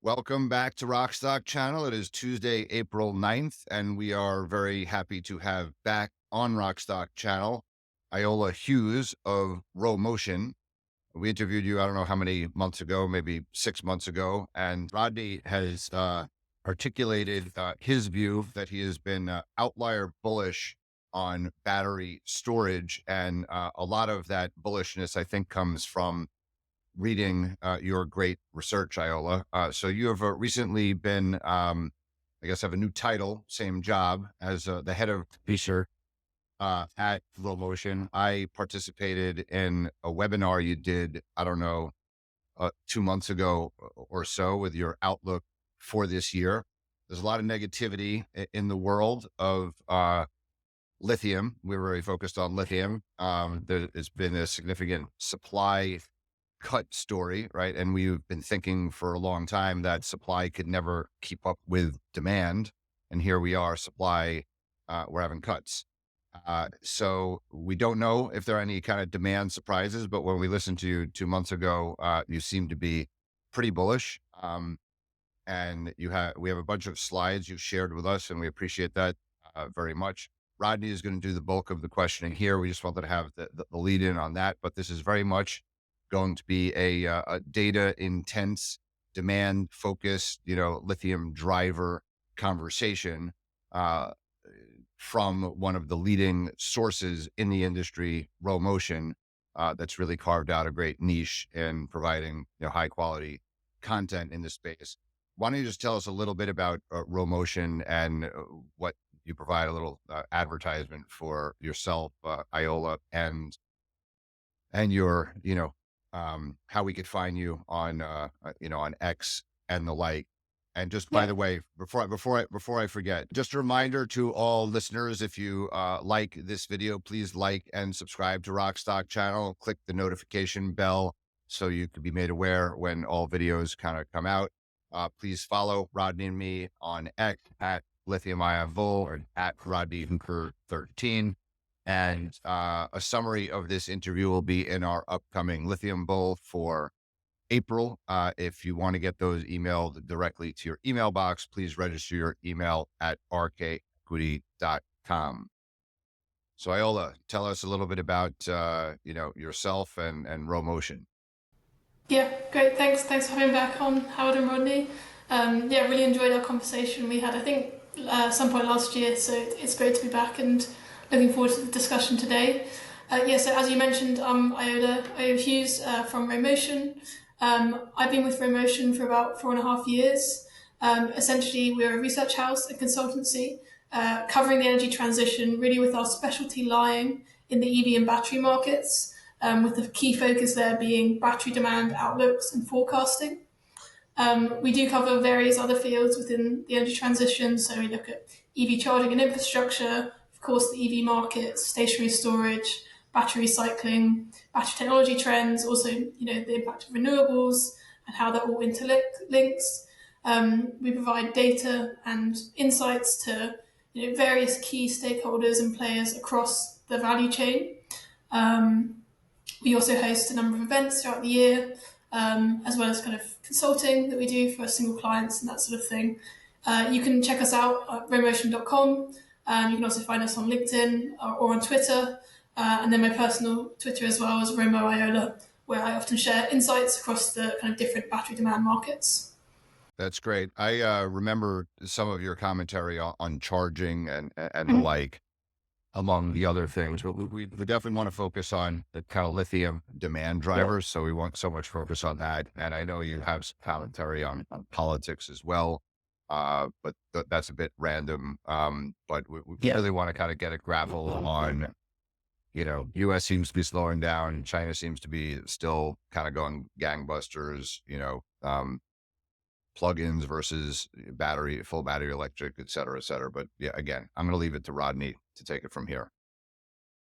Welcome back to Rockstock Channel. It is Tuesday, April 9th, and we are very happy to have back on Rockstock Channel Iola Hughes of Rho Motion. We interviewed you, I don't know how many months ago, maybe 6 months ago, and Rodney has articulated his view that he has been outlier bullish on battery storage, and a lot of that bullishness, I think, comes from reading your great research, Iola. So you have recently been, I guess, have a new title, same job as the head of research at Rho Motion. I participated in a webinar you did, I don't know, 2 months ago or so with your outlook for this year. There's a lot of negativity in the world of lithium. We're very focused on lithium. There's been a significant supply cut story, right? And we've been thinking for a long time that supply could never keep up with demand. And here we are, supply, we're having cuts. So we don't know if there are any kind of demand surprises, but when we listened to you 2 months ago, you seem to be pretty bullish. And we have a bunch of slides you shared with us, and we appreciate that very much. Rodney is going to do the bulk of the questioning here. We just wanted to have the lead in on that, but this is very much going to be a data intense, demand focused, lithium driver conversation from one of the leading sources in the industry, Rho Motion, that's really carved out a great niche in providing high quality content in this space. Why don't you just tell us a little bit about Rho Motion and what you provide, a little advertisement for yourself, Iola, and your, how we could find you on, on X and the like. And just by Yeah, the way, before I forget, just a reminder to all listeners: if you like this video, please like and subscribe to Rockstock Channel. Click the notification bell so you can be made aware when all videos kind of come out. Please follow Rodney and me on X at Lithium Ion Bull or at Rodney Hooker 13. And a summary of this interview will be in our upcoming Lithium Bowl for April. If you want to get those emailed directly to your email box, please register your email at rkequity.com. So Iola, tell us a little bit about, yourself and Rho Motion. yeah, great. Thanks for having me back on, Howard and Rodney. Yeah, really enjoyed our conversation we had, I think, some point last year. So it's great to be back and looking forward to the discussion today. Yeah, so as you mentioned, I'm Iola Hughes from Rho Motion. I've been with Rho Motion for about 4.5 years. Essentially, we're a research house, a consultancy, covering the energy transition, really with our specialty lying in the EV and battery markets, with the key focus there being battery demand outlooks and forecasting. We do cover various other fields within the energy transition, so we look at EV charging and infrastructure, of course the EV market, stationary storage, battery recycling, battery technology trends, also the impact of renewables and how that all interlinks. We provide data and insights to various key stakeholders and players across the value chain. We also host a number of events throughout the year, as well as kind of consulting that we do for single clients and that sort of thing. You can check us out at rhomotion.com. You can also find us on LinkedIn or on Twitter. And then my personal Twitter as well is Romo Iola, where I often share insights across the kind of different battery demand markets. That's great. I remember some of your commentary on charging and the Mhm. like, among the other things. But we definitely want to focus on the kind of lithium demand Yeah. drivers. So we want so much focus on that. And I know you have some commentary on politics as well. But that's a bit random. But we Yeah. really want to kind of get a grapple on, US seems to be slowing down. China seems to be still kind of going gangbusters, plugins versus full battery electric, et cetera, et cetera. But yeah, again, I'm going to leave it to Rodney to take it from here.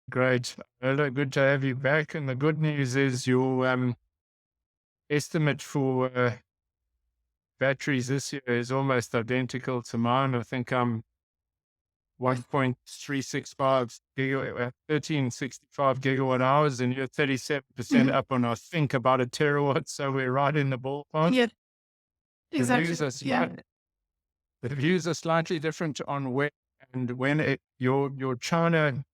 Great. Well, good to have you back. And the good news is your estimate for batteries this year is almost identical to mine. I think I'm 1.365 gigawatt, 1365 gigawatt hours, and you're 37% up on, I think, about a terawatt. So we're right in the ballpark. Yeah. Exactly. The views are slightly different on where and when your China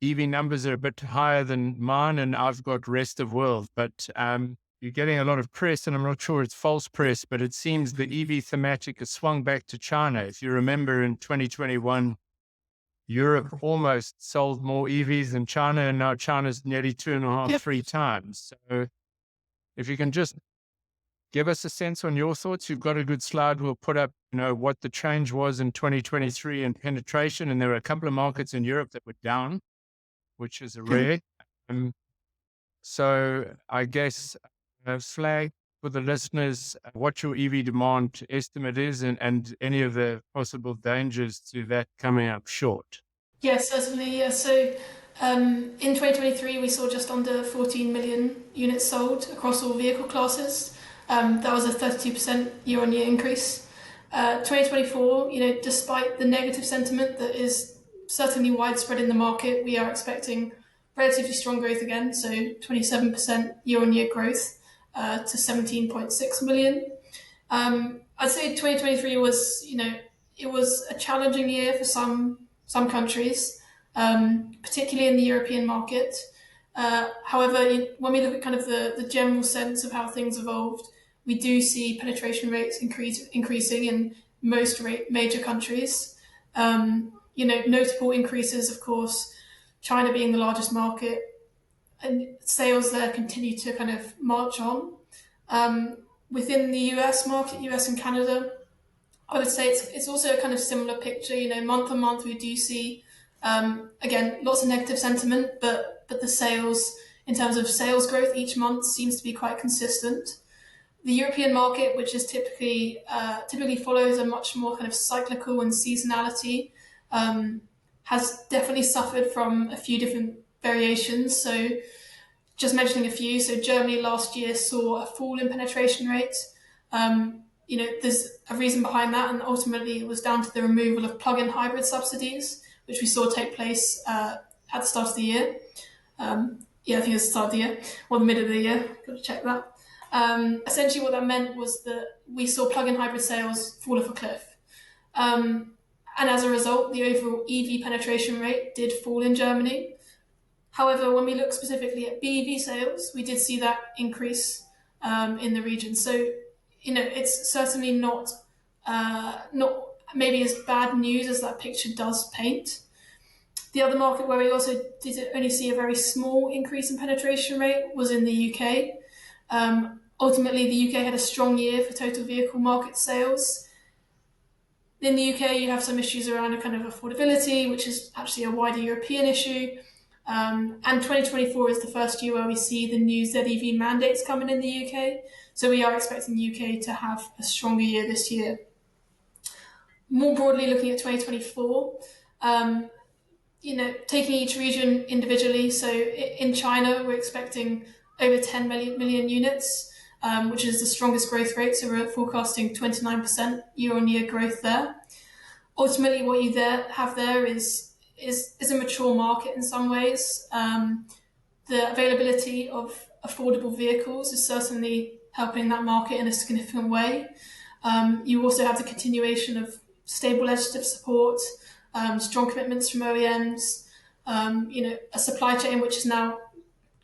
EV numbers are a bit higher than mine, and I've got rest of world. But you're getting a lot of press, and I'm not sure it's false press, but it seems the EV thematic has swung back to China. If you remember, in 2021, Europe almost sold more EVs than China, and now China's nearly 2.5, 3 times. So if you can just give us a sense on your thoughts. You've got a good slide. We'll put up, what the change was in 2023 in penetration. And there were a couple of markets in Europe that were down, which is rare. So I guess flag for the listeners what your EV demand estimate is and any of the possible dangers to that coming up short. Yes, certainly. Yeah. So in 2023, we saw just under 14 million units sold across all vehicle classes. That was a 32% year-on-year increase. 2024, despite the negative sentiment that is certainly widespread in the market, we are expecting relatively strong growth again. So 27% year-on-year growth to 17.6 million. I'd say 2023 was, it was a challenging year for some countries, particularly in the European market. However, when we look at kind of the general sense of how things evolved, we do see penetration rates increasing in most major countries. Notable increases, of course, China being the largest market, and sales there continue to kind of march on. Within the US market, US and Canada, I would say it's also a kind of similar picture. Month on month, we do see, again, lots of negative sentiment, but the sales, in terms of sales growth each month, seems to be quite consistent. The European market, which is typically follows a much more kind of cyclical and seasonality, has definitely suffered from a few different variations. So just mentioning a few, so Germany last year saw a fall in penetration rate. There's a reason behind that, and ultimately it was down to the removal of plug-in hybrid subsidies, which we saw take place at the start of the year. I think it's the start of the year, or the middle of the year, got to check that. Essentially what that meant was that we saw plug-in hybrid sales fall off a cliff. And as a result, the overall EV penetration rate did fall in Germany. However, when we look specifically at BEV sales, we did see that increase in the region. So, it's certainly not maybe as bad news as that picture does paint. The other market where we also did only see a very small increase in penetration rate was in the UK. Ultimately, the UK had a strong year for total vehicle market sales. In the UK, you have some issues around a kind of affordability, which is actually a wider European issue. And 2024 is the first year where we see the new ZEV mandates coming in the UK. So we are expecting the UK to have a stronger year this year. More broadly, looking at 2024, taking each region individually. So in China, we're expecting over 10 million units, which is the strongest growth rate. So we're forecasting 29% year-on-year growth there. Ultimately, what you have there is a mature market in some ways. The availability of affordable vehicles is certainly helping that market in a significant way. You also have the continuation of stable legislative support, strong commitments from OEMs, a supply chain which is now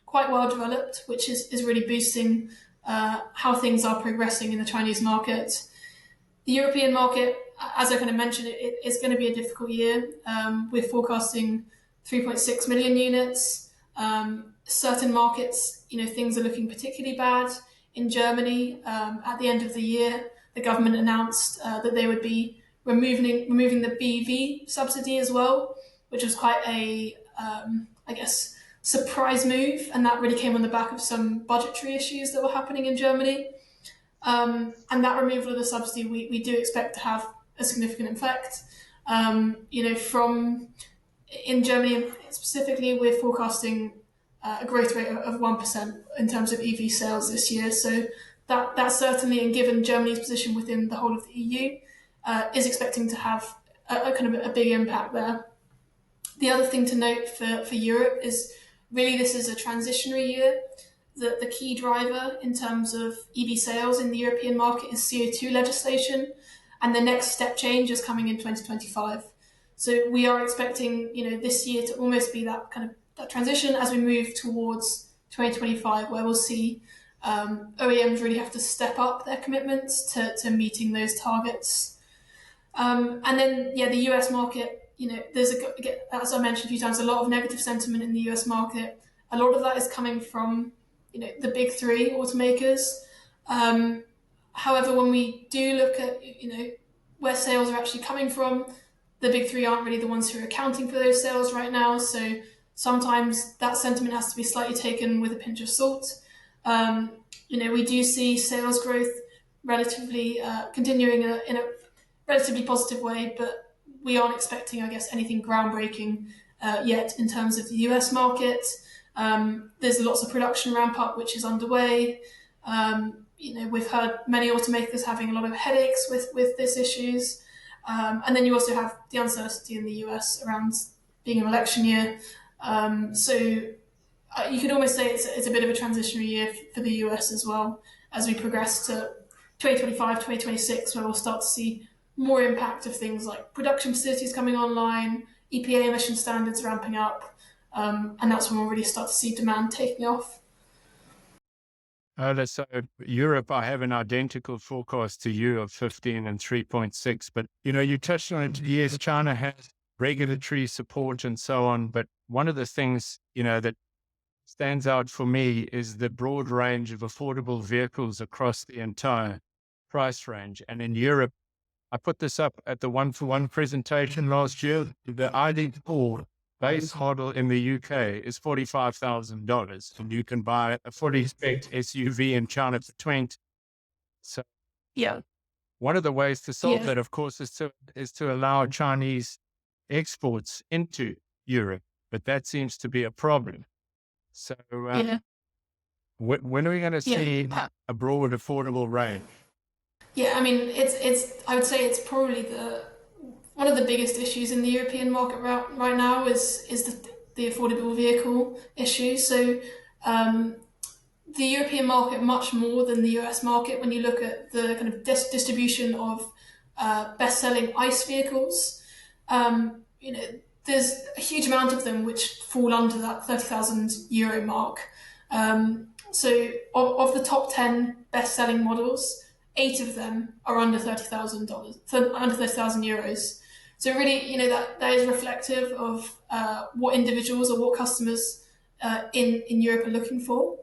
quite well developed, which is really boosting how things are progressing in the Chinese market. The European market, as I kind of mentioned, it is going to be a difficult year. We're forecasting 3.6 million units. Certain markets, things are looking particularly bad. In Germany, at the end of the year, the government announced that they would be removing the BEV subsidy as well, which was quite a, surprise move. And that really came on the back of some budgetary issues that were happening in Germany. And that removal of the subsidy, we do expect to have a significant effect. In Germany specifically, we're forecasting a growth rate of 1% in terms of EV sales this year. So that certainly, and given Germany's position within the whole of the EU, is expecting to have a kind of a big impact there. The other thing to note for Europe is really this is a transitionary year. the key driver in terms of EV sales in the European market is CO2 legislation, and the next step change is coming in 2025. So we are expecting, this year to almost be that kind of that transition as we move towards 2025, where we'll see OEMs really have to step up their commitments to meeting those targets. And then, the US market, there's as I mentioned a few times, a lot of negative sentiment in the US market. A lot of that is coming from, the big three automakers. However, when we do look at, where sales are actually coming from, the big three aren't really the ones who are accounting for those sales right now. So sometimes that sentiment has to be slightly taken with a pinch of salt. We do see sales growth relatively continuing in a relatively positive way, but we aren't expecting, I guess, anything groundbreaking yet in terms of the US market. There's lots of production ramp up which is underway. We've heard many automakers having a lot of headaches with these issues. And then you also have the uncertainty in the US around being an election year. So you could almost say it's a bit of a transitionary year for the US as well as we progress to 2025, 2026, where we'll start to see more impact of things like production facilities coming online, EPA emission standards ramping up, and that's when we'll really start to see demand taking off. So Europe, I have an identical forecast to you of 15 and 3.6, but you touched on it. Yes, China has regulatory support and so on, but one of the things, that stands out for me is the broad range of affordable vehicles across the entire price range. And in Europe, I put this up at the 1-for-1 presentation last year. The ID4 base model in the UK is $45,000, and you can buy a fully spec SUV in China for 20. So, one of the ways to solve that, of course, is to allow Chinese exports into Europe, but that seems to be a problem. So, when are we going to see a broad, affordable range? Yeah, I mean, I would say it's probably one of the biggest issues in the European market right now is the affordable vehicle issue. So the European market, much more than the US market, when you look at the kind of distribution of best-selling ICE vehicles, there's a huge amount of them which fall under that €30,000 mark. So of the top 10 best-selling models, 8 of them are under $30,000, under €30,000. So really, that is reflective of what individuals or what customers in Europe are looking for.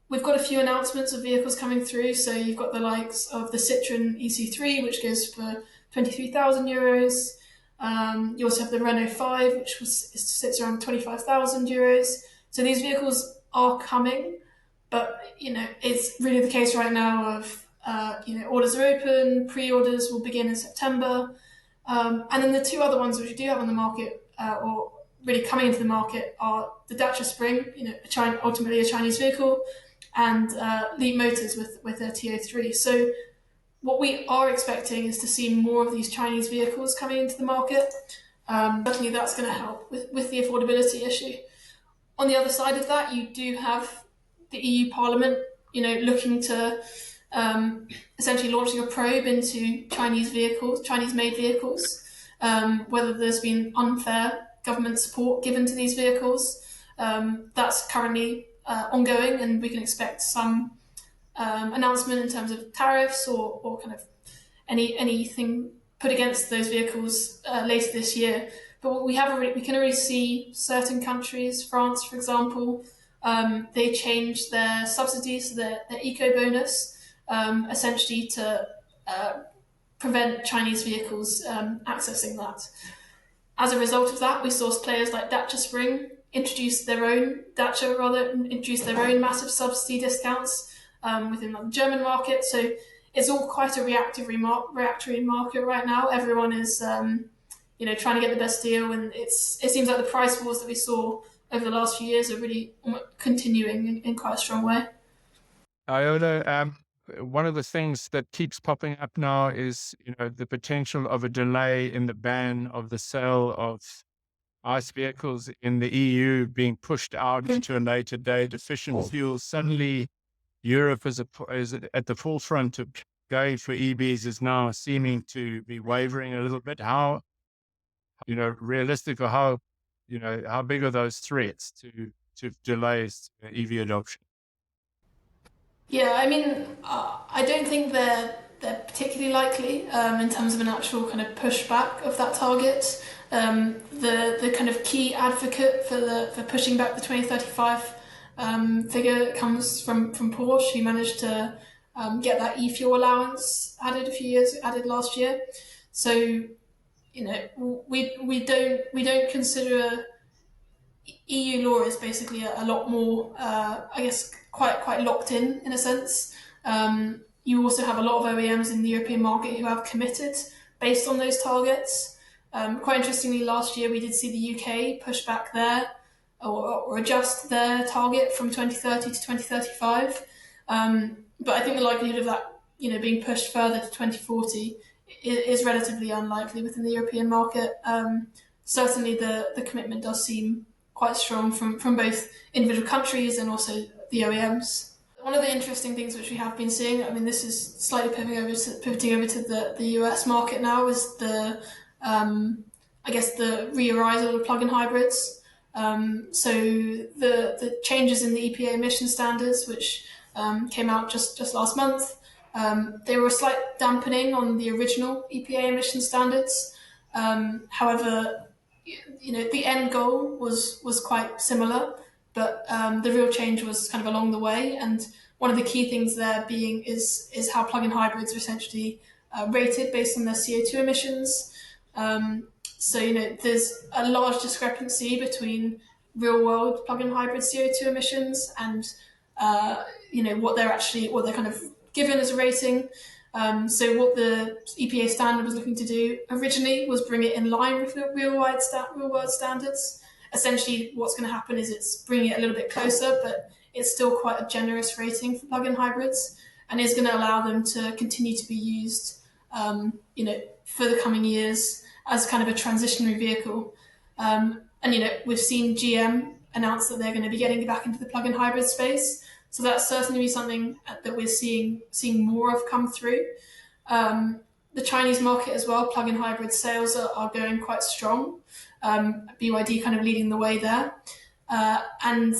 We've got a few announcements of vehicles coming through. So you've got the likes of the Citroen EC3, which goes for €23,000. You also have the Renault 5, which sits around €25,000. So these vehicles are coming, but it's really the case right now of orders are open, pre-orders will begin in September, and then the two other ones which we do have on the market or really coming into the market are the Dacia Spring, ultimately a Chinese vehicle, and Leap Motors with their TO3. So what we are expecting is to see more of these Chinese vehicles coming into the market. Certainly that's going to help with the affordability issue. On the other side of that, you do have the EU Parliament, looking to essentially launching a probe into Chinese-made vehicles, whether there's been unfair government support given to these vehicles. That's currently ongoing, and we can expect some announcement in terms of tariffs or kind of anything put against those vehicles later this year. But we can already see certain countries, France, for example, they changed their subsidies, their eco bonus, essentially to prevent Chinese vehicles accessing that. As a result of that, we saw players like Dacia Spring introduce their own massive subsidy discounts within the German market. So it's all quite a reactionary market right now. Everyone is trying to get the best deal, and it seems like the price wars that we saw over the last few years are really continuing in quite a strong way. Iola, one of the things that keeps popping up now is the potential of a delay in the ban of the sale of ICE vehicles in the EU being pushed out to a later date, efficient fuels. Suddenly, Europe is at the forefront of going for EVs is now seeming to be wavering a little bit. How, realistic, or how big are those threats to delays EV adoption? Yeah, I mean, I don't think they're particularly likely in terms of an actual kind of pushback of that target. The kind of key advocate for pushing back the 2035 figure comes from Porsche, who managed to get that e-fuel allowance added last year. So we don't consider EU law is basically a lot more, I guess, quite locked in a sense. You also have a lot of OEMs in the European market who have committed based on those targets. Quite interestingly, last year we did see the UK push back or adjust their target from 2030 to 2035. But I think the likelihood of that, being pushed further to 2040 is relatively unlikely within the European market. Certainly, the commitment does seem quite strong from both individual countries and also the OEMs. One of the interesting things which we have been seeing, I mean, this is slightly pivoting over to the US market now, is I guess the re-arisal of plug-in hybrids. So the changes in the EPA emission standards, which came out just last month, they were a slight dampening on the original EPA emission standards. However, the end goal was quite similar, but the real change was kind of along the way. And one of the key things there being is how plug-in hybrids are essentially rated based on their CO2 emissions. So there's a large discrepancy between real-world plug-in hybrid CO2 emissions and what they're kind of given as a rating. So what the EPA standard was looking to do originally was bring it in line with the real-world standards. Essentially, what's going to happen is it's bringing it a little bit closer, but it's still quite a generous rating for plug-in hybrids, and is going to allow them to continue to be used, for the coming years as kind of a transitionary vehicle. And we've seen GM announce that they're going to be getting back into the plug-in hybrid space. So that's certainly something that we're seeing more of come through. The Chinese market as well, plug-in hybrid sales are going quite strong. BYD kind of leading the way there. And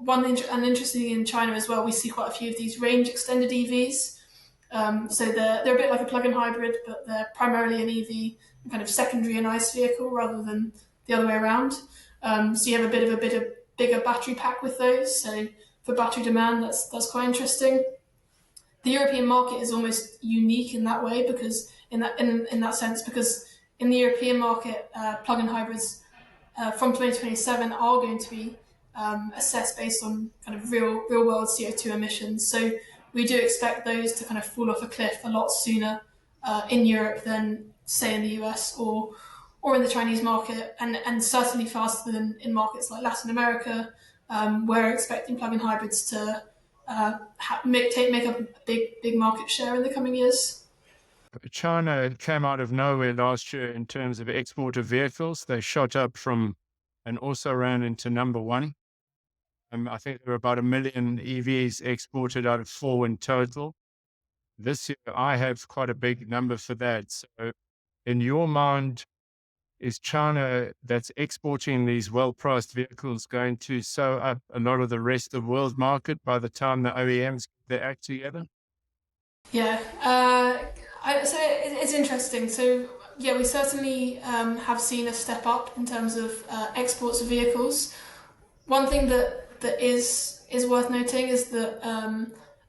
interestingly in China as well, we see quite a few of these range extended EVs. So they're a bit like a plug-in hybrid, but they're primarily an EV, kind of secondary and ICE vehicle rather than the other way around. So you have a bit of bigger battery pack with those. So for battery demand, that's quite interesting. The European market is almost unique in that way because in that sense, because in the European market, plug-in hybrids from 2027 are going to be assessed based on kind of real world CO2 emissions. So we do expect those to kind of fall off a cliff a lot sooner in Europe than say in the US or in the Chinese market, and certainly faster than in markets like Latin America. We're expecting plug-in hybrids to make up a big market share in the coming years. China came out of nowhere last year in terms of export of vehicles. They shot up from and also ran into number one. I think there were about 1 million EVs exported out of 4 in total. This year, I have quite a big number for that. So in your mind, is China that's exporting these well-priced vehicles going to sew up a lot of the rest of the world market by the time the OEMs get their act together? Yeah, so it's interesting. So yeah, we certainly have seen a step up in terms of exports of vehicles. One thing that is worth noting is that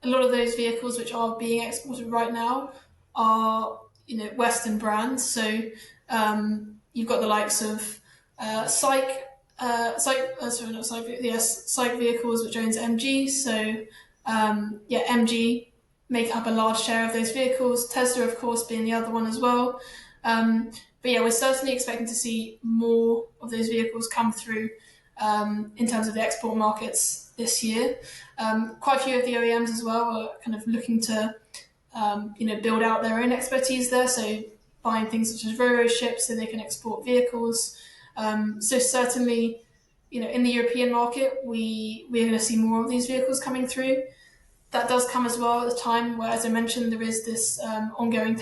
a lot of those vehicles which are being exported right now are Western brands. So you've got the likes of SAIC vehicles, which owns MG. So MG make up a large share of those vehicles. Tesla, of course, being the other one as well. But yeah, we're certainly expecting to see more of those vehicles come through in terms of the export markets this year. Quite a few of the OEMs as well are kind of looking to build out their own expertise there. So buying things such as Ro ships so they can export vehicles. So certainly, in the European market, we're going to see more of these vehicles coming through. That does come as well at a time where, as I mentioned, there is this ongoing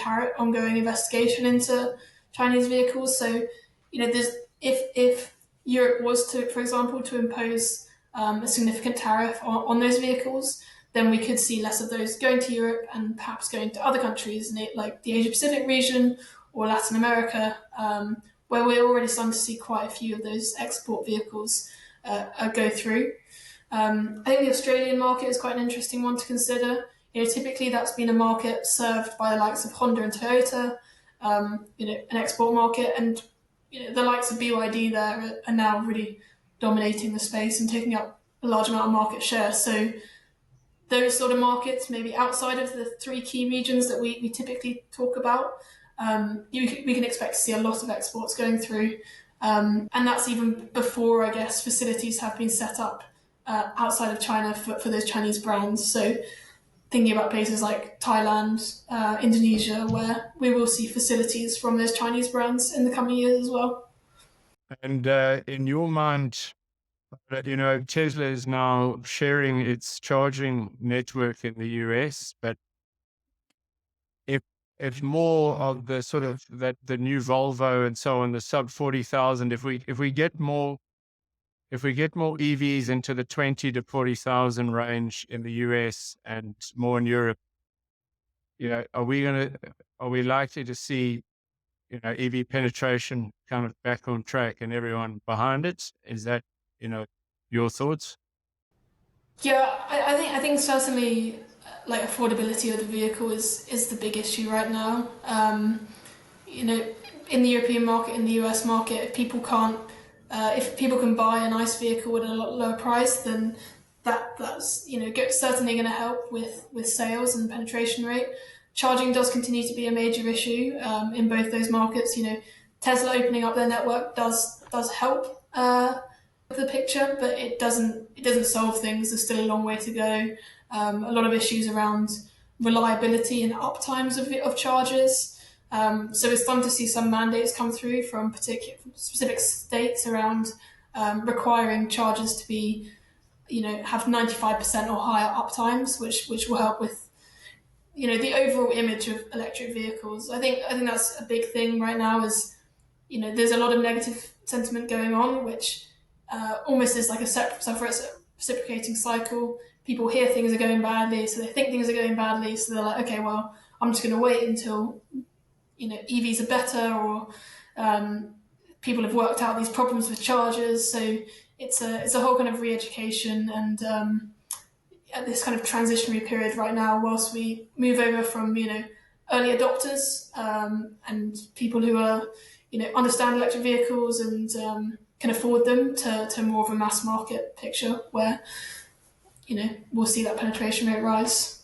investigation into Chinese vehicles. So, there's if Europe was to, for example, to impose a significant tariff on those vehicles, then we could see less of those going to Europe and perhaps going to other countries, like the Asia Pacific region or Latin America, where we're already starting to see quite a few of those export vehicles go through. I think the Australian market is quite an interesting one to consider. Typically that's been a market served by the likes of Honda and Toyota, an export market, and the likes of BYD there are now really dominating the space and taking up a large amount of market share. So those sort of markets, maybe outside of the three key regions that we typically talk about, we can expect to see a lot of exports going through. And that's even before, I guess, facilities have been set up outside of China for those Chinese brands. So thinking about places like Thailand, Indonesia, where we will see facilities from those Chinese brands in the coming years as well. And in your mind, Tesla is now sharing its charging network in the US, but if more of the sort of the new Volvo and so on, the sub 40,000, if we get more EVs into the 20 to 40,000 range in the US and more in Europe, are we likely to see EV penetration kind of back on track and everyone behind it? Is that your thoughts? Yeah, I think certainly like affordability of the vehicle is the big issue right now. In the European market, in the US market, if people can buy an ICE vehicle at a lot lower price, then that's certainly going to help with sales and penetration rate. Charging does continue to be a major issue in both those markets. Tesla opening up their network does help the picture, but it doesn't solve things. There's still a long way to go. A lot of issues around reliability and uptimes of chargers. So it's time to see some mandates come through from specific states around requiring chargers to be, have 95% or higher uptimes, which will help with, the overall image of electric vehicles. I think that's a big thing right now. Is there's a lot of negative sentiment going on, which almost is like a reciprocating cycle. People hear things are going badly, so they think things are going badly, so they're like, okay, well, I'm just going to wait until EVs are better, or people have worked out these problems with chargers. So it's a whole kind of re-education and at this kind of transitionary period right now, whilst we move over from early adopters and people who are understand electric vehicles and can afford them to more of a mass market picture where we'll see that penetration rate rise.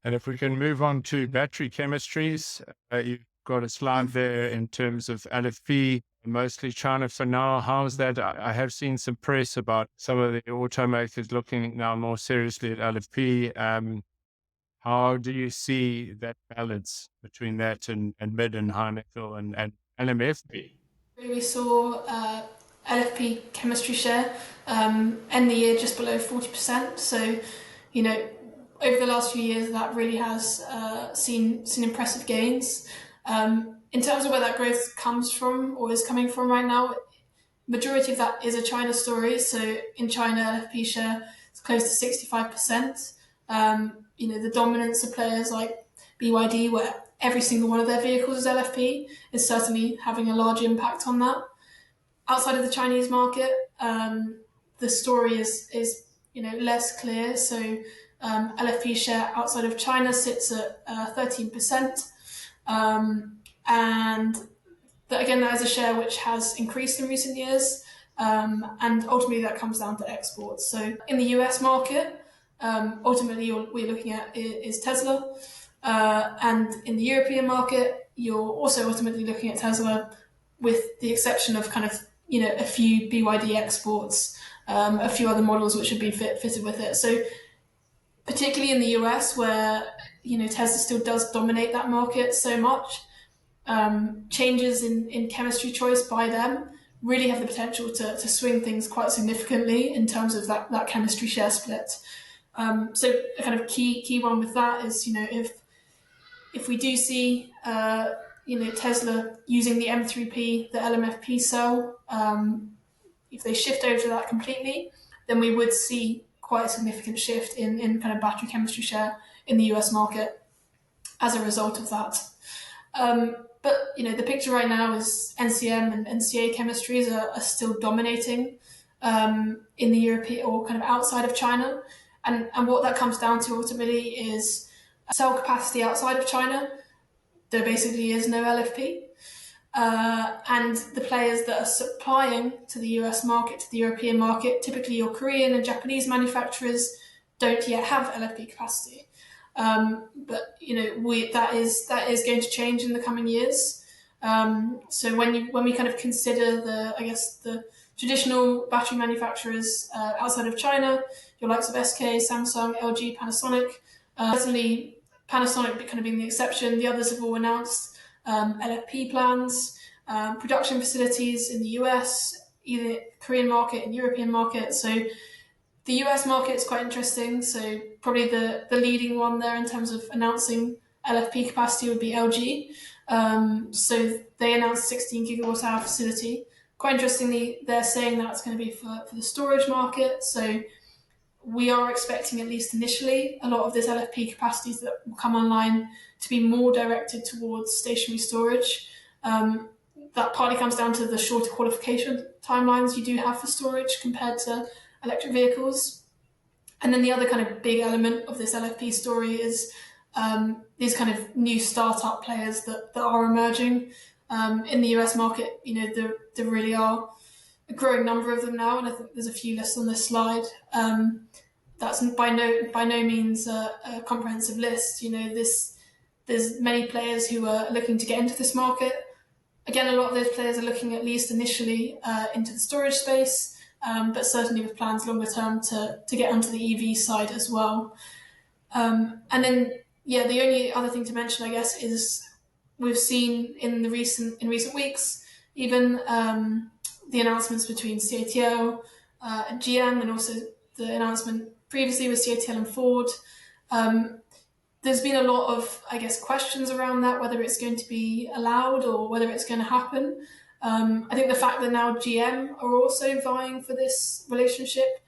And if we can move on to battery chemistries, you've got a slide there in terms of LFP, mostly China for now. How's that? I have seen some press about some of the automakers looking now more seriously at LFP. How do you see that balance between that and mid and high nickel and LMFP? We saw LFP chemistry share end the year just below 40%. So, over the last few years, that really has seen impressive gains. In terms of where that growth comes from or is coming from right now, majority of that is a China story. So in China, LFP share is close to 65%. The dominance of players like BYD, where every single one of their vehicles is LFP, is certainly having a large impact on that. Outside of the Chinese market, the story is less clear. So LFP share outside of China sits at 13%. And that is a share which has increased in recent years, and ultimately that comes down to exports. So in the US market, ultimately we're looking at is Tesla, and in the European market, you're also ultimately looking at Tesla, with the exception of kind of a few BYD exports, a few other models which have been fitted with it. So particularly in the US, where Tesla still does dominate that market so much. Changes in chemistry choice by them really have the potential to swing things quite significantly in terms of that chemistry share split. So a kind of key one with that is, if we do see Tesla using the M3P, the LMFP cell, if they shift over to that completely, then we would see quite a significant shift in kind of battery chemistry share in the US market as a result of that. But the picture right now is NCM and NCA chemistries are still dominating in the European or kind of outside of China, and what that comes down to ultimately is cell capacity outside of China. There basically is no LFP. And the players that are supplying to the US market, to the European market, typically your Korean and Japanese manufacturers, don't yet have LFP capacity. But that is going to change in the coming years. So when we kind of consider the traditional battery manufacturers outside of China, your likes of SK, Samsung, LG, Panasonic, certainly Panasonic kind of being the exception. The others have all announced LFP plans, production facilities in the US, either Korean market and European market. So the US market is quite interesting. So probably the leading one there in terms of announcing LFP capacity would be LG. So they announced 16 gigawatt hour facility. Quite interestingly, they're saying that it's going to be for the storage market. So we are expecting, at least initially, a lot of this LFP capacities that will come online to be more directed towards stationary storage. That partly comes down to the shorter qualification timelines you do have for storage compared to electric vehicles. And then the other kind of big element of this LFP story is these kind of new startup players that are emerging in the US market. There really are a growing number of them now, and I think there's a few lists on this slide. That's by no means a comprehensive list. There's many players who are looking to get into this market. Again, a lot of those players are looking, at least initially, into the storage space, but certainly with plans longer term to get onto the EV side as well. And then, the only other thing to mention, I guess, is we've seen in recent weeks, even the announcements between CATL and GM, and also the announcement previously with CATL and Ford. There's been a lot of, I guess, questions around that, whether it's going to be allowed or whether it's going to happen. I think the fact that now GM are also vying for this relationship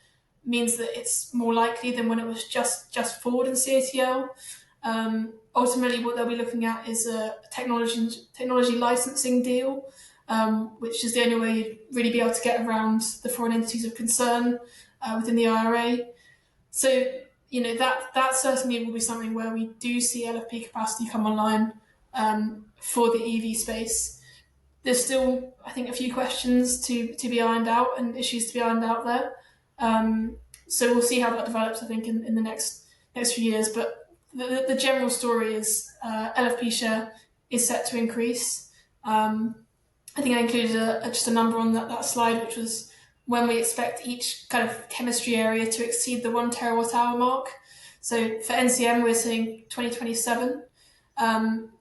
means that it's more likely than when it was just Ford and CATL. Ultimately, what they'll be looking at is a technology licensing deal, which is the only way you'd really be able to get around the foreign entities of concern within the IRA. So, that certainly will be something where we do see LFP capacity come online for the EV space. There's still, I think, a few questions to be ironed out and issues to be ironed out there. So we'll see how that develops, I think, in the next few years. But the general story is LFP share is set to increase. I think I included just a number on that slide, which was when we expect each kind of chemistry area to exceed the 1 terawatt hour mark. So for NCM, we're saying 2027.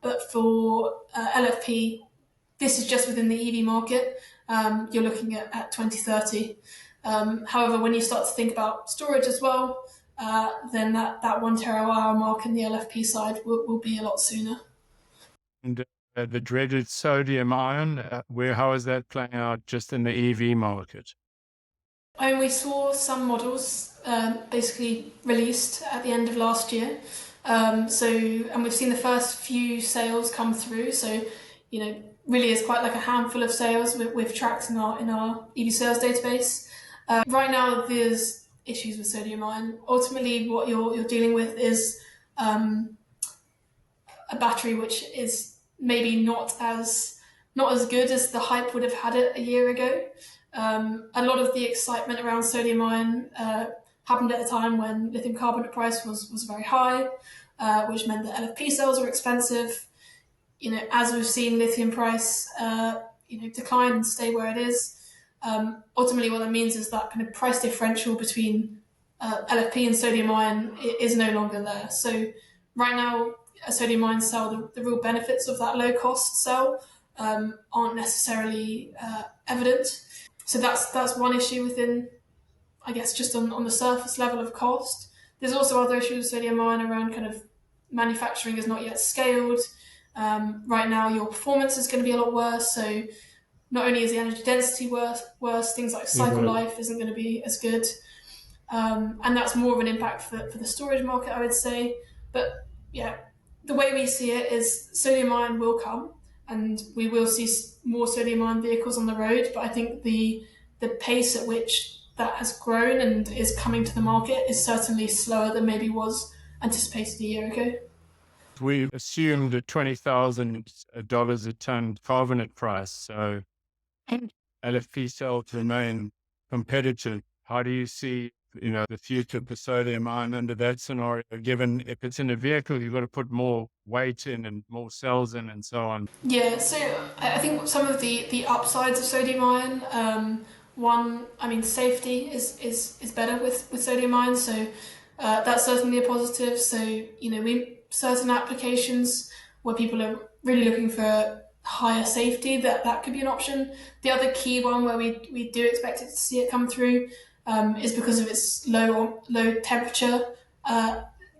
But for LFP, this is just within the EV market. You're looking at 2030. However, when you start to think about storage as well, then that 1 terawatt hour mark in the LFP side will be a lot sooner. And the dreaded sodium ion, how is that playing out just in the EV market? And we saw some models basically released at the end of last year. And we've seen the first few sales come through. So, really is quite like a handful of sales we've tracked in our EV sales database. Right now, there's issues with sodium ion. Ultimately, what you're dealing with is a battery which is maybe not as good as the hype would have had it a year ago. A lot of the excitement around sodium ion happened at a time when lithium carbonate price was very high, which meant that LFP cells were expensive. As we've seen lithium price decline and stay where it is, ultimately what that means is that kind of price differential between LFP and sodium ion is no longer there. So right now, a sodium ion cell, the real benefits of that low cost cell aren't necessarily evident. So that's one issue within, I guess, just on the surface level of cost. There's also other issues with sodium ion around kind of manufacturing is not yet scaled. Right now, your performance is going to be a lot worse. So not only is the energy density worse, things like cycle life isn't going to be as good. And that's more of an impact for the storage market, I would say. But yeah, the way we see it is sodium ion will come, and we will see more sodium ion vehicles on the road. But I think the pace at which that has grown and is coming to the market is certainly slower than maybe was anticipated a year ago. We assumed a $20,000 a ton carbonate price, so LFP cells remain competitive. How do you see, the future for sodium ion under that scenario, given if it's in a vehicle, you've got to put more weight in and more cells in and so on? Yeah, so I think some of the upsides of sodium ion, one, I mean, safety is better with sodium ion, so that's certainly a positive. So, certain applications where people are really looking for higher safety, that could be an option. The other key one where we do expect it to see it come through is because of its low temperature.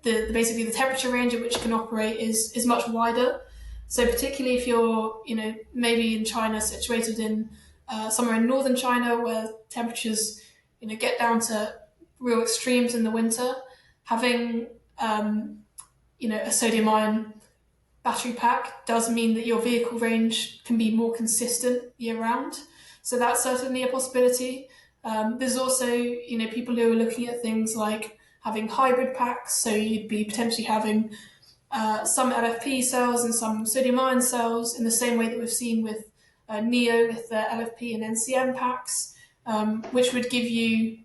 Basically the temperature range at which it can operate is much wider. So particularly if you're, maybe in China, situated in somewhere in northern China where temperatures, get down to real extremes in the winter, having, a sodium ion battery pack does mean that your vehicle range can be more consistent year round. So that's certainly a possibility. There's also, people who are looking at things like having hybrid packs. So you'd be potentially having some LFP cells and some sodium ion cells in the same way that we've seen with NEO with the LFP and NCM packs, which would give you,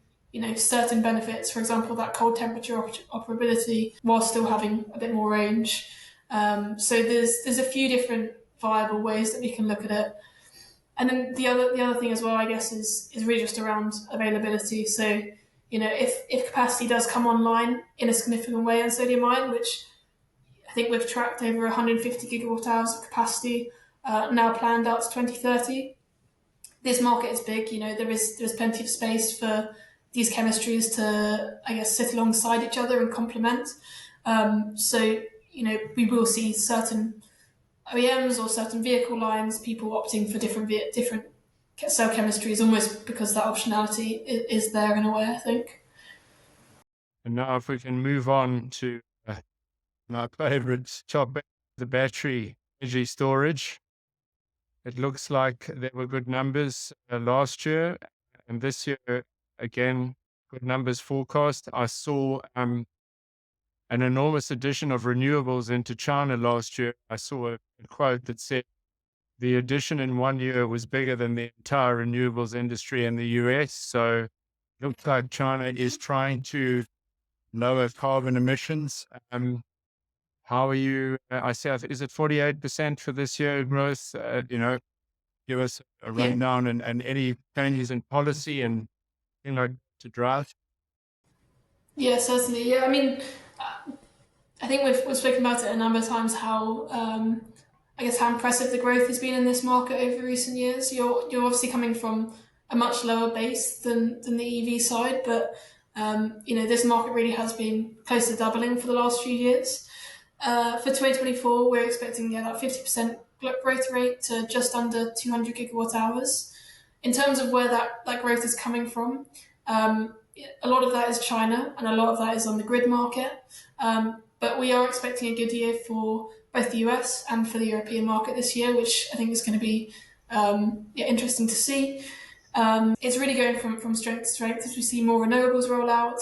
certain benefits. For example, that cold temperature operability while still having a bit more range. So there's a few different viable ways that we can look at it. And then the other thing as well, I guess, is really just around availability. So, if capacity does come online in a significant way in sodium ion, which I think we've tracked over 150 gigawatt hours of capacity now planned out to 2030. This market is big. There's plenty of space for these chemistries to, I guess, sit alongside each other and complement. So we will see certain OEMs or certain vehicle lines, people opting for different cell chemistries, almost because that optionality is there in a way, I think. And now if we can move on to my favorite topic, the battery energy storage. It looks like there were good numbers last year, and this year, again, good numbers forecast. I saw an enormous addition of renewables into China last year. I saw a quote that said the addition in 1 year was bigger than the entire renewables industry in the US. So it looks like China is trying to lower carbon emissions. How are you? I say, is it 48% for this year growth? Give us a rundown and any changes in policy and, to drive. Yeah, certainly. Yeah, I mean, I think we've spoken about it a number of times how I guess how impressive the growth has been in this market over recent years. You're obviously coming from a much lower base than the EV side, but this market really has been close to doubling for the last few years. For 2024, we're expecting that 50% growth rate to just under 200 gigawatt hours. In terms of where that growth is coming from, a lot of that is China and a lot of that is on the grid market. But we are expecting a good year for both the US and for the European market this year, which I think is going to be interesting to see. It's really going from strength to strength as we see more renewables roll out.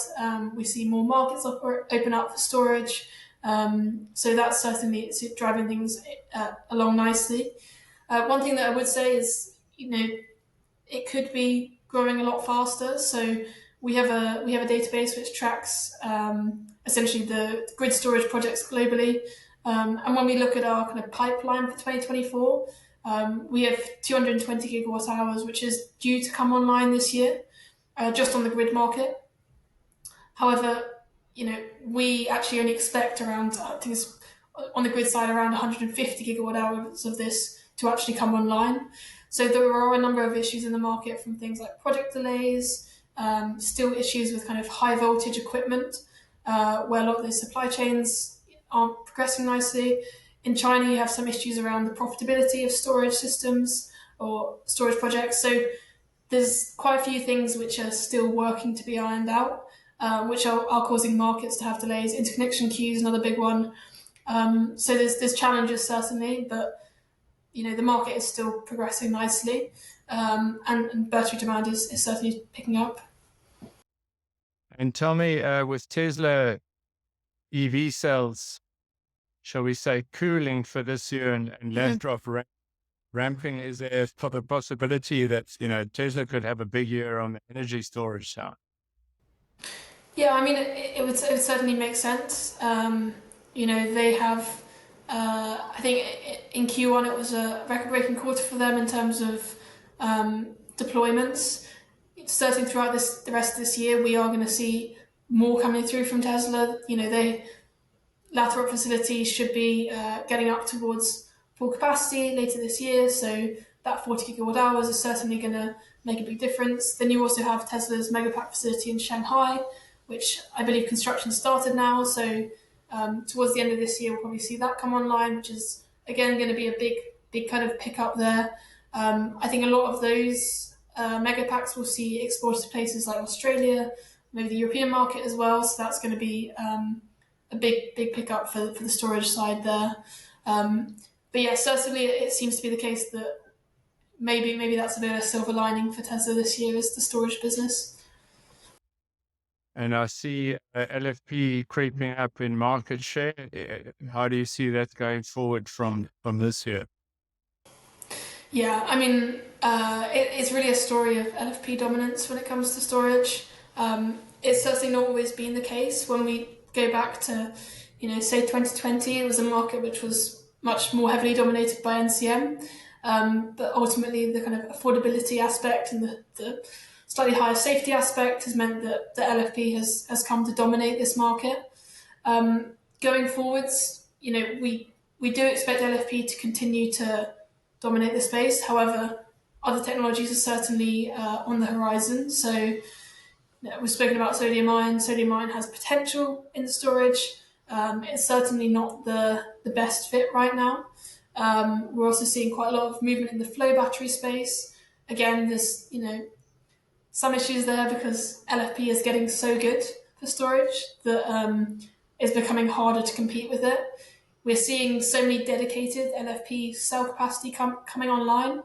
We see more markets open up for storage. So that's certainly driving things along nicely. One thing that I would say is, it could be growing a lot faster. So we have a database which tracks essentially the grid storage projects globally. And when we look at our kind of pipeline for 2024, we have 220 gigawatt hours, which is due to come online this year, just on the grid market. However, we actually only expect around, I think it's on the grid side, around 150 gigawatt hours of this to actually come online. So there are a number of issues in the market, from things like project delays, still issues with kind of high voltage equipment, where a lot of those supply chains aren't progressing nicely. In China, you have some issues around the profitability of storage systems or storage projects. So there's quite a few things which are still working to be ironed out, which are causing markets to have delays. Interconnection queues, another big one. So there's challenges certainly, but the market is still progressing nicely, and battery demand is certainly picking up. And tell me, with Tesla EV cells, shall we say, cooling for this year and left off ramping, is there a possibility that Tesla could have a big year on the energy storage side? Yeah, I mean, it would certainly make sense. They have, I think in Q1 it was a record-breaking quarter for them in terms of deployments. Certainly throughout the rest of this year, we are going to see more coming through from Tesla. They Lathrop facility should be getting up towards full capacity later this year, so that 40 gigawatt hours is certainly going to make a big difference. Then you also have Tesla's Megapack facility in Shanghai, which I believe construction started now, so towards the end of this year we'll probably see that come online, which is again going to be a big kind of pickup there. I think a lot of those Megapacks will see exported to places like Australia, maybe the European market as well, so that's going to be a big pickup for the storage side there. But yeah, certainly it seems to be the case that maybe that's a bit of a silver lining for Tesla this year, is the storage business. And I see LFP creeping up in market share. How do you see that going forward from this year? Yeah, I mean, it's really a story of LFP dominance when it comes to storage. It's certainly not always been the case. When we go back to, say 2020, it was a market which was much more heavily dominated by NCM. But ultimately, the kind of affordability aspect and the slightly higher safety aspect has meant that the LFP has come to dominate this market. Going forwards, we do expect LFP to continue to dominate the space. However, other technologies are certainly on the horizon. So we've spoken about sodium ion. Sodium ion has potential in the storage. It's certainly not the best fit right now. We're also seeing quite a lot of movement in the flow battery space. Again, there's some issues there because LFP is getting so good for storage that it's becoming harder to compete with it. We're seeing so many dedicated LFP cell capacity coming online,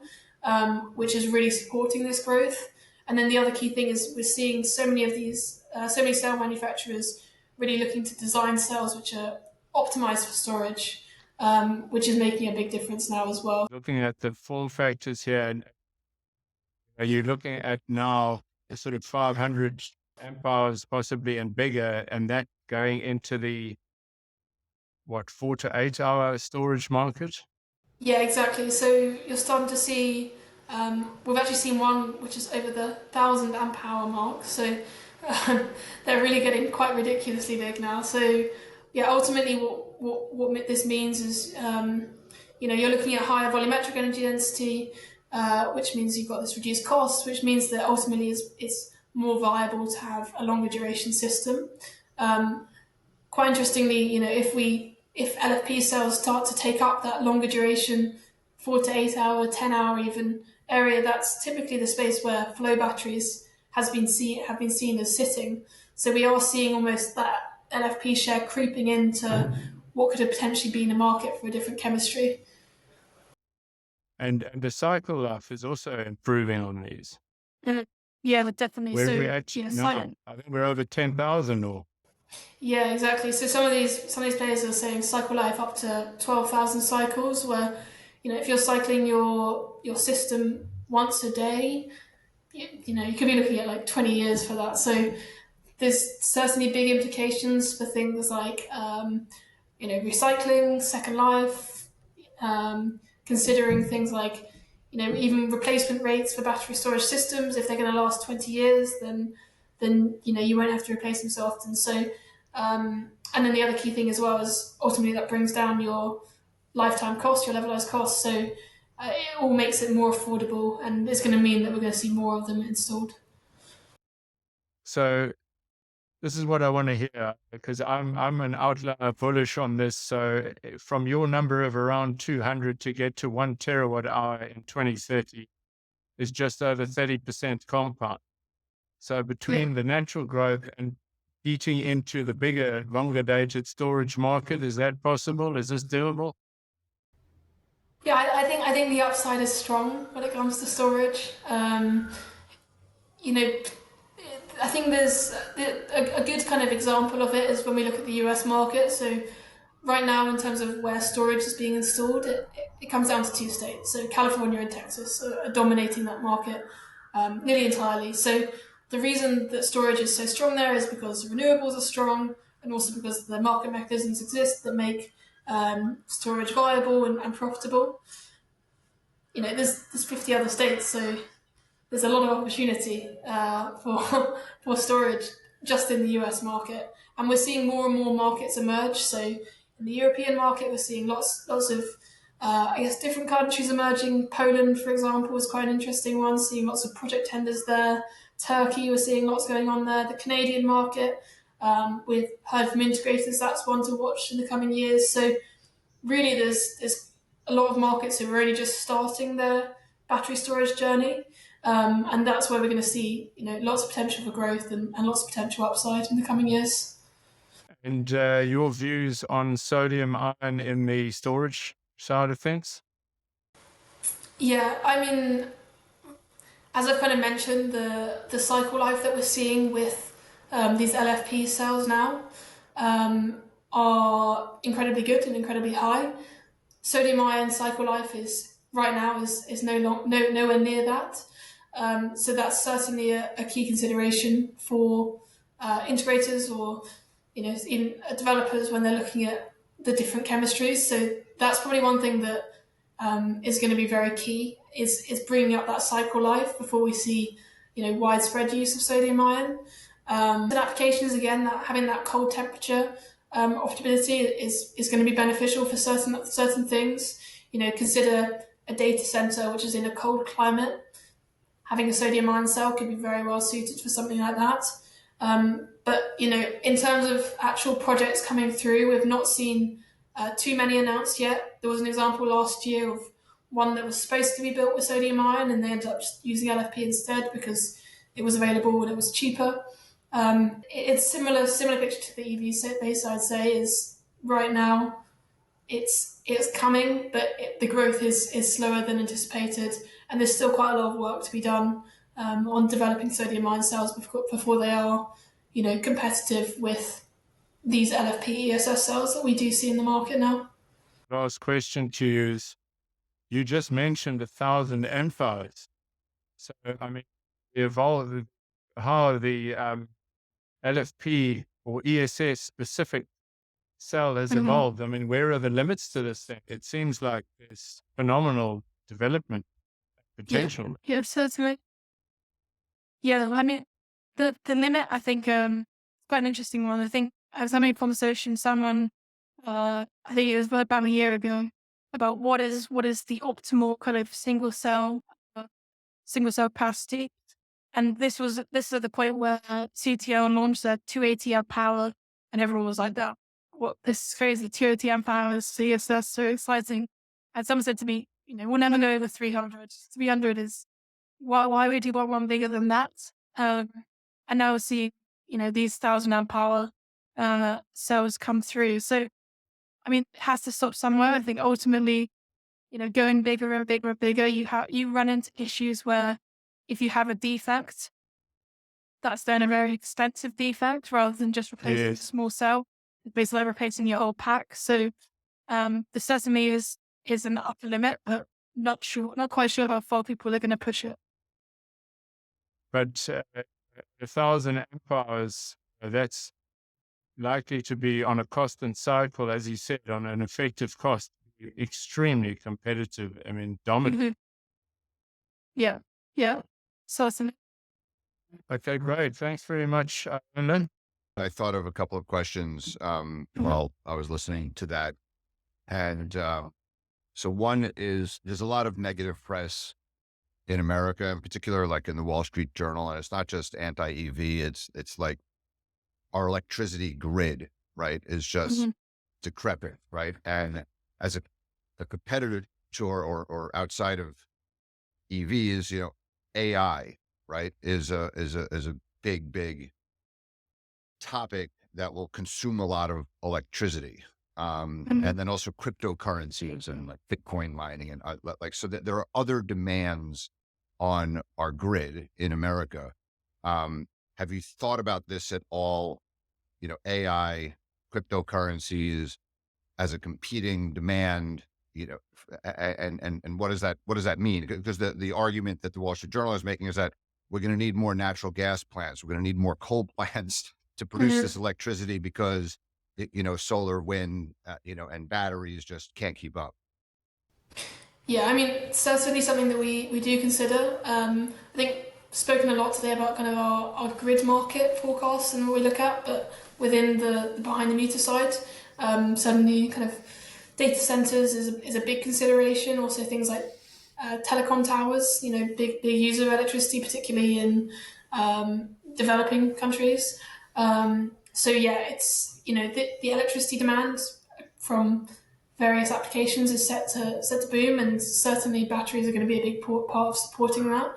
which is really supporting this growth. And then the other key thing is we're seeing so many cell manufacturers really looking to design cells which are optimized for storage, which is making a big difference now as well. Looking at the form factors here, are you looking at now a sort of 500 amp hours possibly and bigger, and that going into the 4 to 8 hour storage market? Yeah, exactly. So you're starting to see, we've actually seen one which is over the 1,000 amp hour mark. So they're really getting quite ridiculously big now. So yeah, ultimately what this means is, you're looking at higher volumetric energy density, which means you've got this reduced cost, which means that ultimately it's more viable to have a longer duration system. Quite interestingly, if LFP cells start to take up that longer duration, 4 to 8 hour, 10 hour even area, that's typically the space where flow batteries have been seen as sitting. So we are seeing almost that LFP share creeping into what could have potentially been a market for a different chemistry. And the cycle life is also improving on these. Yeah, definitely. Where so we actually now, I think we're over 10,000 or. Yeah, exactly. So some of these players are saying cycle life up to 12,000 cycles, where if you're cycling your system once a day, you could be looking at like 20 years for that. So there's certainly big implications for things like recycling, second life, considering things like even replacement rates for battery storage systems. If they're going to last 20 years, then you won't have to replace them so often. So and then the other key thing as well is ultimately that brings down your lifetime cost, your levelized cost. So it all makes it more affordable, and it's going to mean that we're going to see more of them installed. So this is what I want to hear, because I'm an outlier bullish on this. So from your number of around 200 to get to 1 terawatt hour in 2030 is just over 30% compound. So between the natural growth and eating into the bigger, longer dated storage market, is that possible? Is this doable? Yeah, I think the upside is strong when it comes to storage. You know, I think there's a good kind of example of it is when we look at the US market. So right now, in terms of where storage is being installed, it comes down to two states. So California and Texas are dominating that market nearly entirely. So the reason that storage is so strong there is because renewables are strong, and also because the market mechanisms exist that make storage viable and profitable. You know, there's 50 other states, so there's a lot of opportunity for for storage just in the US market, and we're seeing more and more markets emerge. So in the European market, we're seeing lots of I guess different countries emerging. Poland, for example, is quite an interesting one. Seeing lots of project tenders there. Turkey, we're seeing lots going on there. The Canadian market, we've heard from integrators, that's one to watch in the coming years. So really, there's a lot of markets who are only just starting their battery storage journey, and that's where we're going to see lots of potential for growth and lots of potential upside in the coming years. And your views on sodium ion in the storage side of things? Yeah, I mean, as I've kind of mentioned, the cycle life that we're seeing with these LFP cells now are incredibly good and incredibly high. Sodium ion cycle life is right now is nowhere near that. So that's certainly a key consideration for integrators or even developers when they're looking at the different chemistries. So that's probably one thing that is going to be very key is bringing up that cycle life before we see widespread use of sodium ion. In applications, again, that having that cold temperature optimality is going to be beneficial for certain things. Consider a data center which is in a cold climate. Having a sodium ion cell could be very well suited for something like that. But in terms of actual projects coming through, we've not seen too many announced yet. There was an example last year of one that was supposed to be built with sodium ion, and they ended up just using LFP instead because it was available and it was cheaper. It's similar picture to the EV space. I'd say is right now it's coming, but the growth is slower than anticipated, and there's still quite a lot of work to be done on developing sodium ion cells before they are competitive with these LFP ESS cells that we do see in the market now. Last question to you is, you just mentioned 1,000 amp hours. So, I mean, how the LFP or ESS specific cell has evolved. I mean, where are the limits to this thing? It seems like there's phenomenal development potential. Yeah, certainly. Yeah, I mean, the limit, I think, quite an interesting one. I think I was having a conversation with someone, I think it was about a year ago, about what is the optimal kind of single cell capacity. And this is at the point where CTO launched their 280 amp power, and everyone was like, "That what this is crazy, 280 amp hour is ESS, so exciting." And someone said to me, "We'll never go over 300. 300 is why would you want one bigger than that?" And now we're seeing these 1,000 amp hour cells come through. So I mean, it has to stop somewhere. I think ultimately, going bigger and bigger and bigger, you run into issues where if you have a defect, that's then a very expensive defect rather than just replacing a small cell. It's basically replacing your whole pack. So the sesame is an upper limit, but not quite sure how far people are going to push it. But 1,000 amp hours, that's likely to be on a cost and cycle, as you said, on an effective cost, extremely competitive. I mean, dominant. Yeah. Certainly. Okay, great. Thanks very much, Lynn. I thought of a couple of questions while I was listening to that. And So one is there's a lot of negative press in America, in particular, like in the Wall Street Journal, and it's not just anti-EV. It's like our electricity grid, right, is just Mhm. decrepit, right? And as a competitor to or outside of EVs, AI, right, is a big topic that will consume a lot of electricity. Mhm. And then also cryptocurrencies and like Bitcoin mining and like, so that there are other demands on our grid in America. Have you thought about this at all? AI, cryptocurrencies as a competing demand, and what does that mean? Because the argument that the Wall Street Journal is making is that we're going to need more natural gas plants. We're going to need more coal plants to produce Mhm. this electricity because, solar, wind, and batteries just can't keep up. Yeah, I mean, it's certainly something that we do consider. I think spoken a lot today about kind of our grid market forecasts and what we look at, but within the behind the meter side, certainly kind of data centers is a big consideration. Also things like telecom towers, big user of electricity, particularly in developing countries. So yeah, it's the electricity demand from various applications is set to boom, and certainly batteries are going to be a big part of supporting that.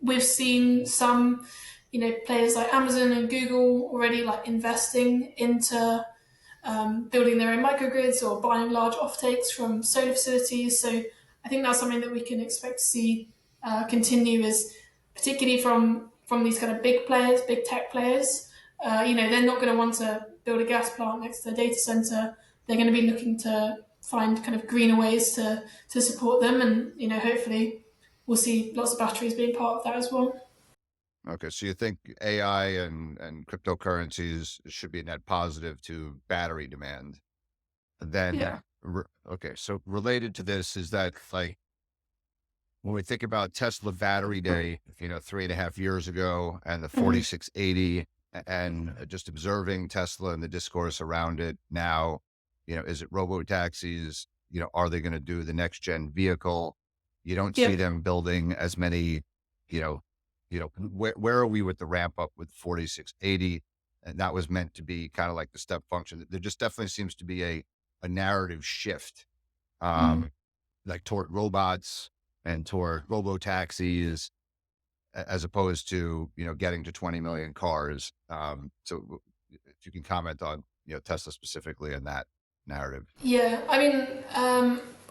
We've seen some, players like Amazon and Google already like investing into building their own microgrids or buying large offtakes from solar facilities. So I think that's something that we can expect to see continue, is particularly from these kind of big players, big tech players. They're not going to want to build a gas plant next to a data center. They're going to be looking to find kind of greener ways to support them, and hopefully we'll see lots of batteries being part of that as well. Okay, so you think AI and cryptocurrencies should be a net positive to battery demand? Then, Yeah. okay, so related to this is that, like, when we think about Tesla Battery Day, 3.5 years ago, and the Mm-hmm. 4680, and just observing Tesla and the discourse around it now, is it robo taxis? Are they going to do the next gen vehicle? You don't see Yep. them building as many, you know, where are we with the ramp up with 4680? And that was meant to be kind of like the step function. There just definitely seems to be a narrative shift, Mm. um, like toward robots and toward robo taxis, as opposed to, getting to 20 million cars. So if you can comment on, Tesla specifically in that narrative. Yeah, I mean,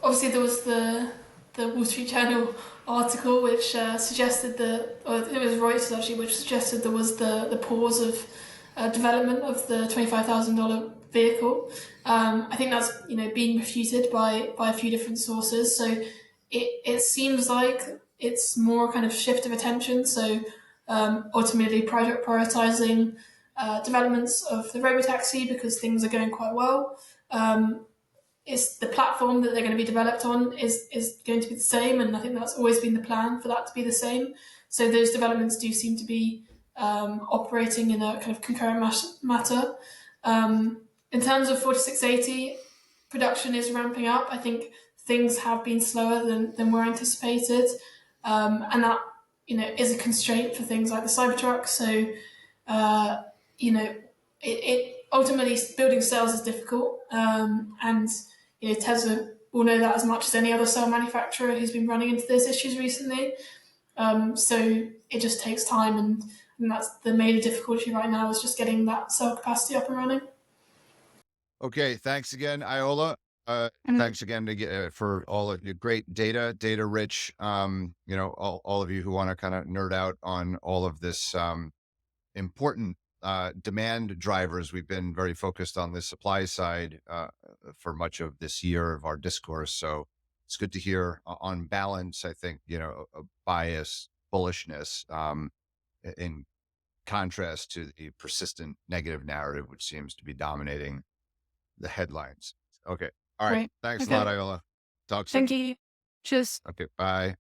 obviously there was the Wall Street Journal article which suggested or it was Reuters actually, which suggested there was the pause of development of the $25,000 vehicle. I think that's been refuted by a few different sources. So it seems like it's more kind of shift of attention. So ultimately prioritizing developments of the robotaxi because things are going quite well. Um, is the platform that they're going to be developed on is going to be the same, and I think that's always been the plan for that to be the same. So those developments do seem to be operating in a kind of concurrent matter. In terms of 4680, production is ramping up. I think things have been slower than were anticipated, and that is a constraint for things like the Cybertruck. So uh, it ultimately building cells is difficult, and Tesla will know that as much as any other cell manufacturer who's been running into those issues recently. So it just takes time, and that's the major difficulty right now is just getting that cell capacity up and running. Okay, thanks again, Iola. And Thanks again for all of your great data rich. All of you who want to kind of nerd out on all of this important demand drivers. We've been very focused on the supply side for much of this year of our discourse. So it's good to hear on balance, I think, a bias bullishness in contrast to the persistent negative narrative, which seems to be dominating the headlines. Okay. All right. right. Thanks a lot, Okay. Iola. Talk Thank soon. you. Cheers. Okay. Bye.